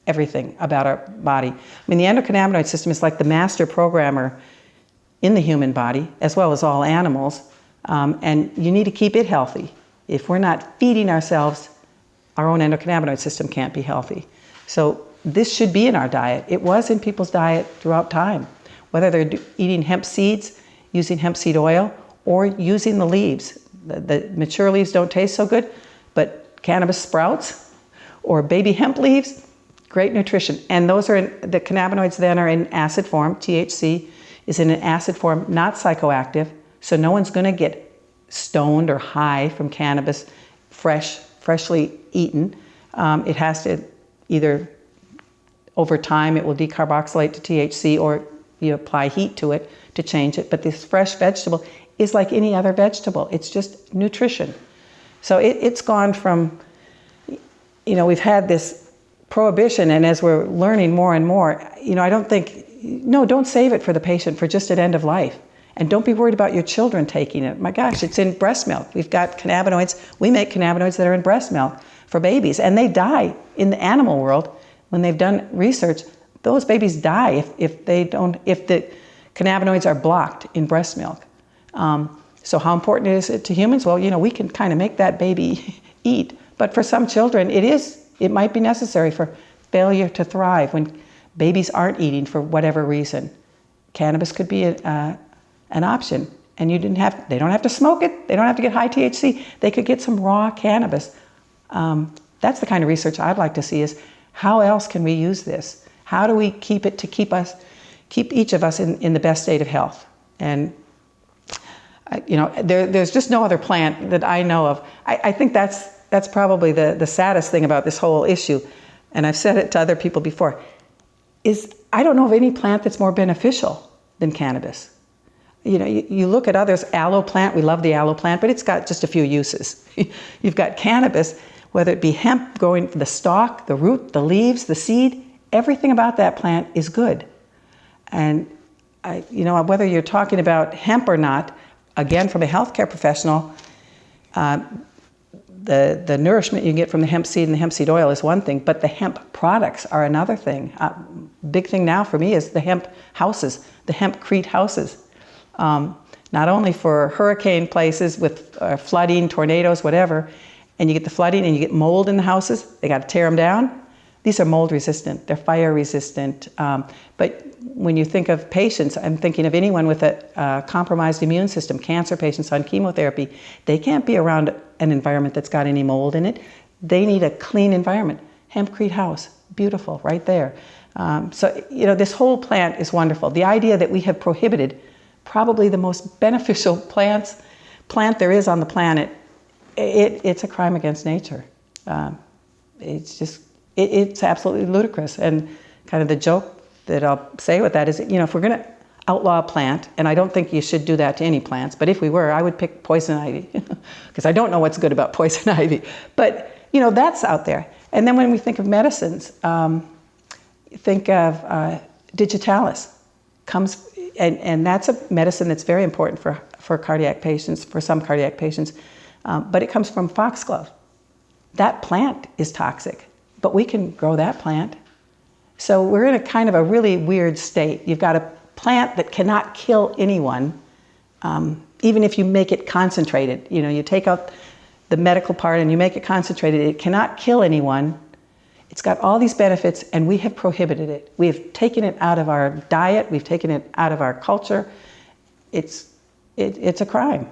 everything about our body. I mean, the endocannabinoid system is like the master programmer in the human body, as well as all animals. And you need to keep it healthy. If we're not feeding ourselves, our own endocannabinoid system can't be healthy. So this should be in our diet. It was in people's diet throughout time, whether they're eating hemp seeds, using hemp seed oil, or using the leaves. The mature leaves don't taste so good, but cannabis sprouts or baby hemp leaves, great nutrition. And those are the cannabinoids then are in acid form. THC is in an acid form, not psychoactive. So no one's going to get stoned or high from cannabis freshly eaten. It has to either, over time, it will decarboxylate to THC, or you apply heat to it to change it. But this fresh vegetable is like any other vegetable. It's just nutrition. So it's gone from, we've had this prohibition, and as we're learning more and more, I don't think, don't save it for the patient for just at end of life. And don't be worried about your children taking it. My gosh, it's in breast milk. We've got cannabinoids. We make cannabinoids that are in breast milk for babies, and they die in the animal world. When they've done research, those babies die if the cannabinoids are blocked in breast milk. So how important is it to humans? Well, we can kind of make that baby eat, but for some children, it might be necessary for failure to thrive when babies aren't eating for whatever reason. Cannabis could be an option, and they don't have to smoke it. They don't have to get high THC. They could get some raw cannabis. That's the kind of research I'd like to see, is how else can we use this? How do we keep it to keep each of us in the best state of health? And there's just no other plant that I know of. I think that's probably the saddest thing about this whole issue, and I've said it to other people before, is I don't know of any plant that's more beneficial than cannabis. You look at others, aloe plant, we love the aloe plant, but it's got just a few uses. You've got cannabis, whether it be hemp growing the stalk, the root, the leaves, the seed, everything about that plant is good. And whether you're talking about hemp or not, again, from a healthcare professional, the nourishment you get from the hemp seed and the hemp seed oil is one thing, but the hemp products are another thing. Big thing now for me is the hemp houses, the hempcrete houses. Not only for hurricane places with flooding, tornadoes, whatever, and you get the flooding and you get mold in the houses, they got to tear them down. These are mold resistant, they're fire resistant. But when you think of patients, I'm thinking of anyone with a compromised immune system, cancer patients on chemotherapy, they can't be around an environment that's got any mold in it. They need a clean environment. Hempcrete house, beautiful, right there. So this whole plant is wonderful. The idea that we have prohibited probably the most beneficial plant there is on the planet, it's a crime against nature. It's absolutely ludicrous. And kind of the joke that I'll say with that is, if we're going to outlaw a plant, and I don't think you should do that to any plants, but if we were, I would pick poison ivy, because I don't know what's good about poison ivy. But, that's out there. And then when we think of medicines, think of digitalis. And that's a medicine that's very important for cardiac patients, for some cardiac patients, but it comes from foxglove. That plant is toxic, but we can grow that plant. So we're in a kind of a really weird state. You've got a plant that cannot kill anyone, even if you make it concentrated. You take out the medical part and you make it concentrated. It cannot kill anyone. It's got all these benefits, and we have prohibited it. We have taken it out of our diet. We've taken it out of our culture. It's a crime.